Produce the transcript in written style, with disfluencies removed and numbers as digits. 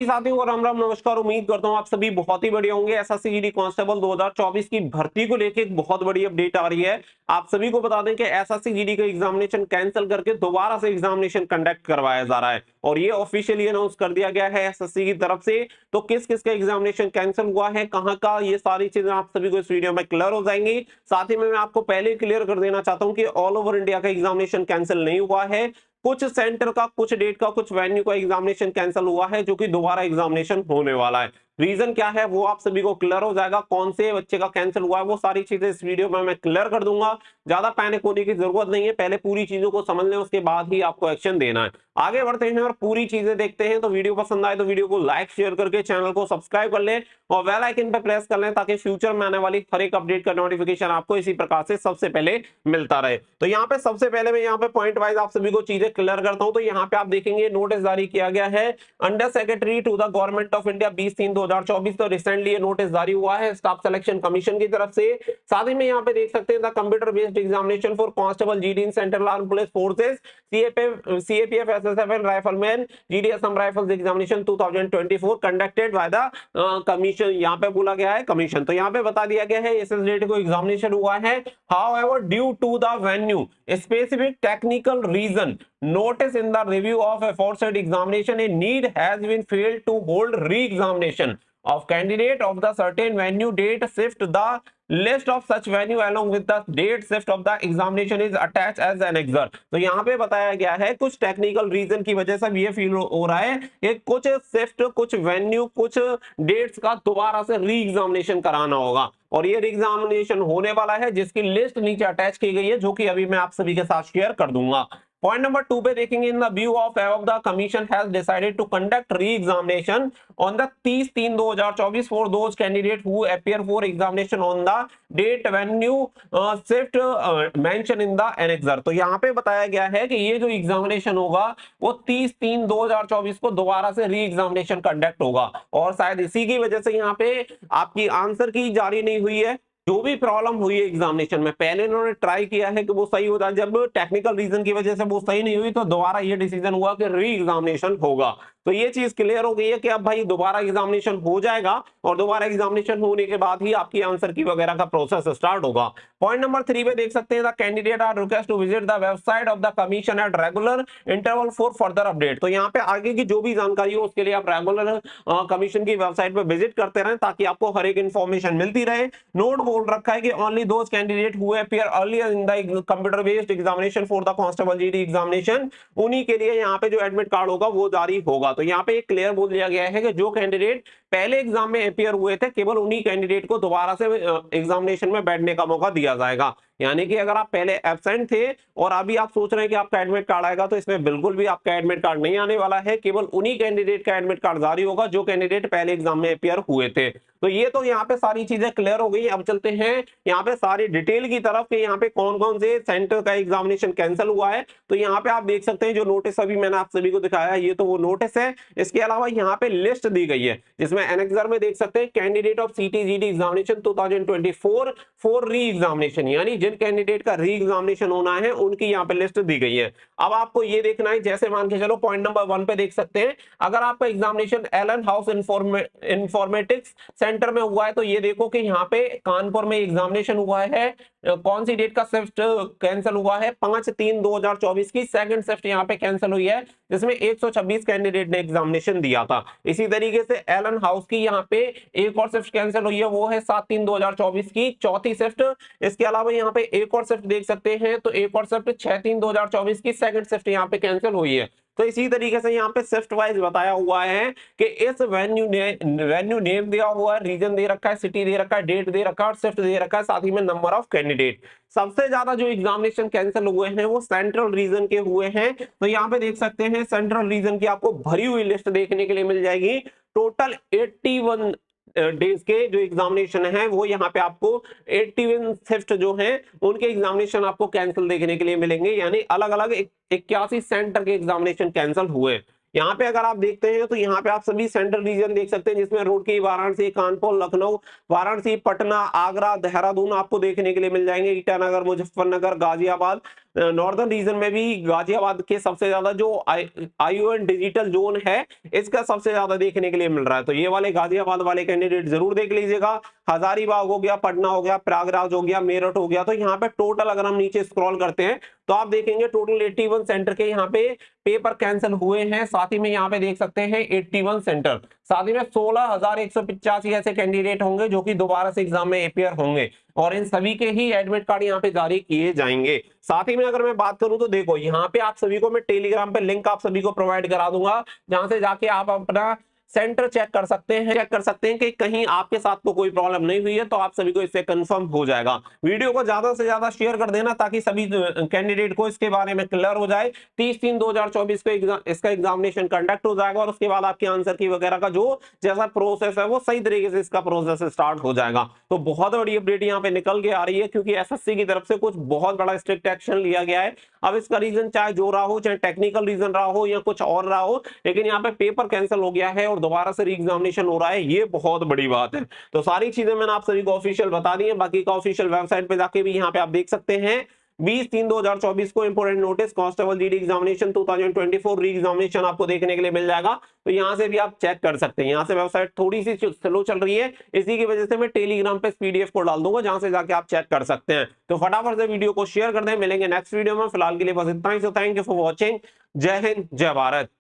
साथियों, और राम राम, नमस्कार। उम्मीद करता हूँ आप सभी बहुत ही बढ़िया होंगे। एसएससी जीडी कांस्टेबल 2024 की भर्ती को लेकर एक बहुत बड़ी अपडेट आ रही है। आप सभी को बता दें कि एसएससी जीडी का एग्जामिनेशन कैंसिल करके दोबारा से एग्जामिनेशन कंडक्ट करवाया जा रहा है और ये ऑफिशियली अनाउंस कर दिया गया है एसएससी की तरफ से। तो किस किस का एग्जामिनेशन कैंसिल हुआ है, कहाँ का, ये सारी चीजें आप सभी को इस वीडियो में क्लियर हो जाएंगी। साथ ही में मैं आपको पहले क्लियर कर देना चाहता हूँ कि ऑल ओवर इंडिया का एग्जामिनेशन कैंसिल नहीं हुआ है। कुछ सेंटर का, कुछ डेट का, कुछ वेन्यू का एग्जामिनेशन कैंसिल हुआ है, जो कि दोबारा एग्जामिनेशन होने वाला है। रीजन क्या है वो आप सभी को क्लियर हो जाएगा। कौन से बच्चे का कैंसिल हुआ है वो सारी चीजें इस वीडियो में मैं क्लियर कर दूंगा। ज्यादा पैनिक होने की जरूरत नहीं है, पहले पूरी चीजों को समझ लें, उसके बाद ही आपको एक्शन देना है। आगे बढ़ते हैं और पूरी चीजें देखते हैं। तो वीडियो पसंद आए तो वीडियो को लाइक शेयर करके चैनल को सब्सक्राइब कर लें और बेल आइकन पर प्रेस कर लें, ताकि फ्यूचर में आने वाली हर एक अपडेट का नोटिफिकेशन आपको इसी प्रकार से सबसे पहले मिलता रहे। तो यहाँ पे सबसे पहले मैं यहाँ पे पॉइंट वाइज आप सभी को चीजें क्लियर करता हूँ। तो यहाँ पे आप देखेंगे नोटिस जारी किया गया है under secretary to the government of India 20/3/2024। तो रिसेंटली ये नोटिस जारी हुआ है स्टाफ सिलेक्शन कमीशन की तरफ से। साथ ही में यहाँ पे देख सकते हैं the computer based examination for constable GD in central arm police forces CAPF SSF and rifleman GD Assam rifles examination 2024 conducted by the commission. यहाँ पे बोला गया है कमीशन, तो यहाँ पे बता दिया गया है इस डेट को एग्जामिनेशन हुआ है। However due to the venue specific technical reason notice in the review of aforesaid examination a need has been failed to hold re-examination of candidate of the certain venue date shift the list of such venue along with the date shift of the examination is attached as annexer। तो यहाँ पे बताया गया है कुछ technical reason की वजह से ये फील हो रहा है कि कुछ शिफ्ट, कुछ वेन्यू, कुछ डेट्स का दोबारा से री एग्जामिनेशन कराना होगा और ये एग्जामिनेशन होने वाला है, जिसकी लिस्ट नीचे अटैच की गई है, जो कि अभी मैं आप सभी के साथ शेयर कर दूंगा। पॉइंट नंबर 2 पे देखेंगे in the view of above the commission has decided to conduct re examination on the 30/3/2024 for those candidate who appear for examination on the date venue shift mention in the annexure. तो यहाँ पे बताया गया है कि ये जो examination होगा वो 30/3/2024 को दोबारा से री एग्जामिनेशन कंडक्ट होगा और शायद इसी की वजह से यहाँ पे आपकी आंसर की जारी नहीं हुई है। जो भी प्रॉब्लम हुई है एग्जामिनेशन में, पहले इन्होंने ट्राई किया है कि वो सही होता है, जब टेक्निकल रीजन की वजह से वो सही नहीं हुई तो दोबारा ये डिसीजन हुआ कि री एग्जामिनेशन होगा। तो ये चीज क्लियर हो गई है कि अब भाई दोबारा एग्जामिनेशन हो जाएगा और दोबारा एग्जामिनेशन होने के बाद ही आपकी आंसर की वगैरह का प्रोसेस स्टार्ट होगा। पॉइंट नंबर 3 पे देख सकते हैं the candidate are request to visit the website of the commission at regular interval for further update. तो यहाँ पे आगे की जो भी जानकारी हो उसके लिए आप रेगुलर कमीशन की वेबसाइट पे विजिट करते रहें, ताकि आपको हर एक इंफॉर्मेशन मिलती रहे। नोट बोल रखा है कि only those candidate who appear earlier in the computer based examination for the constable GD examination, उन्हीं के लिए यहाँ पे जो एडमिट कार्ड होगा वो जारी होगा। तो यहाँ पे एक क्लियर बोल दिया गया है कि जो कैंडिडेट पहले एग्जाम में अपीयर हुए थे, केवल उन्हीं कैंडिडेट को दोबारा से एग्जामिनेशन में बैठने का मौका दिया जाएगा। यानी कि अगर आप पहले एब्सेंट थे और अभी आप सोच रहे हैं कि आपका एडमिट कार्ड आएगा, तो इसमें बिल्कुल भी आपका एडमिट कार्ड नहीं आने वाला है। केवल उन्हीं कैंडिडेट का एडमिट कार्ड जारी होगा जो कैंडिडेट पहले एग्जाम में अपीयर हुए थे। तो ये तो यहाँ पे सारी चीजें क्लियर हो गई। अब चलते हैं यहाँ पे सारी डिटेल की तरफ कि यहाँ पे कौन कौन से सेंटर का एग्जामिनेशन कैंसिल हुआ है। तो यहाँ पे आप देख सकते हैं जो नोटिस अभी मैंने आप सभी को दिखाया है, ये तो वो नोटिस है। इसके अलावा यहाँ पे लिस्ट दी गई है, जिसमें एनेक्सर में देख सकते हैं कैंडिडेट ऑफ सीटी GD examination 2024 for re examination, यानी जिन कैंडिडेट का री एग्जामिनेशन होना है उनकी यहाँ पे लिस्ट दी गई है। अब आपको ये देखना है, जैसे मान के चलो पॉइंट नंबर 1 पे देख सकते हैं, अगर आपका examination Allen House informatics centre में हुआ है तो ये देखो कि यहाँ पे कानपुर में एग्जामिनेशन हुआ है। कौन सी डेट का शिफ्ट कैंसिल हुआ है? 5/3/2024 की सेकंड शिफ्ट यहाँ पे कैंसिल हुई है, जिसमें 126 कैंडिडेट ने एग्जामिनेशन दिया था। इसी तरीके से एलन हाउस की यहाँ पे एक और शिफ्ट कैंसिल हुई है, वो है 7/3/2024 की चौथी शिफ्ट। इसके अलावा यहाँ पे एक और शिफ्ट देख सकते हैं, तो एक और शिफ्ट 6/3/2024 की सेकंड शिफ्ट यहाँ पे कैंसिल हुई है। तो इसी तरीके से यहाँ पे शिफ्ट वाइज बताया हुआ है कि इस वेन्यू नेम दिया हुआ है, रीजन दे रखा है, सिटी दे रखा है, डेट दे रखा है और शिफ्ट दे रखा है, साथ ही में नंबर ऑफ कैंडिडेट। सबसे ज्यादा जो एग्जामिनेशन कैंसिल हुए हैं वो सेंट्रल रीजन के हुए हैं। तो यहाँ पे देख सकते हैं सेंट्रल रीजन की आपको भरी हुई लिस्ट देखने के लिए मिल जाएगी। टोटल 81 डेज के जो एग्जामिनेशन है वो यहाँ पे आपको 81 शिफ्ट जो हैं उनके एग्जामिनेशन आपको कैंसिल देखने के लिए मिलेंगे, यानी अलग अलग 81 सेंटर के एग्जामिनेशन कैंसिल हुए। यहाँ पे अगर आप देखते हैं तो यहाँ पे आप सभी सेंट्रल रीजन देख सकते हैं, जिसमें रुड़की, वाराणसी, कानपुर, लखनऊ, वाराणसी, पटना, आगरा, देहरादून आपको देखने के लिए मिल जाएंगे, ईटानगर, मुजफ्फरनगर, गाजियाबाद। नॉर्दर्न रीजन में भी गाजियाबाद के सबसे ज्यादा जो ION डिजिटल जोन है, इसका सबसे ज्यादा देखने के लिए मिल रहा है। तो ये वाले गाजियाबाद वाले कैंडिडेट जरूर देख लीजिएगा। हजारीबाग हो गया, पटना हो गया, प्रयागराज हो गया, मेरठ हो गया। तो यहाँ पे टोटल अगर हम नीचे स्क्रॉल करते हैं तो आप देखेंगे टोटल 81 सेंटर के यहाँ पे पेपर कैंसिल हुए हैं। साथ ही में यहाँ पे देख सकते हैं 81 सेंटर, साथ ही में 16,185 ऐसे कैंडिडेट होंगे जो कि दोबारा से एग्जाम में अपियर होंगे, और इन सभी के ही एडमिट कार्ड यहाँ पे जारी किए जाएंगे। साथ ही में अगर मैं बात करूं तो देखो यहाँ पे आप सभी को मैं टेलीग्राम पे लिंक आप सभी को प्रोवाइड करा दूंगा, जहां से जाके आप अपना सेंटर चेक कर सकते हैं कि कहीं आपके साथ तो कोई प्रॉब्लम नहीं हुई है, तो आप सभी को इससे कंफर्म हो जाएगा। वीडियो को ज्यादा से ज्यादा शेयर कर देना ताकि सभी कैंडिडेट को इसके बारे में क्लियर हो जाए। 30/3/2024 को इसका एग्जामिनेशन कंडक्ट हो जाएगा, और उसके बाद आपके आंसर की वगैरह का जो जैसा प्रोसेस है वो सही तरीके से इसका प्रोसेस स्टार्ट हो जाएगा। तो बहुत बड़ी अपडेट यहाँ पे निकल के आ रही है, क्योंकि SSC की तरफ से कुछ बहुत बड़ा स्ट्रिक्ट एक्शन लिया गया है। अब इसका रीजन चाहे जो रहा हो, चाहे टेक्निकल रीजन रहा हो या कुछ और रहा हो, लेकिन यहाँ पे पेपर कैंसिल हो गया है और दोबारा से रीएग्जामिनेशन हो रहा है, ये बहुत बड़ी बात है। तो सारी चीजें मैंने आप सभी को ऑफिशियल बता दी है। बाकी का ऑफिशियल वेबसाइट पे जाके भी यहाँ पे आप देख सकते हैं। 20/3/2024 को important notice constable GD examination 2024 re examination आपको देखने के लिए मिल जाएगा। तो यहाँ से भी आप चेक कर सकते हैं। यहाँ से वेबसाइट थोड़ी सी स्लो चल रही है, इसी की वजह से मैं टेलीग्राम पे PDF को डाल दूंगा, जहां से जाके आप चेक कर सकते हैं। तो फटाफट से वीडियो को शेयर कर दें। मिलेंगे नेक्स्ट वीडियो में, फिलहाल के लिए बस इतना ही। So thank you for watching. जय हिंद, जय भारत।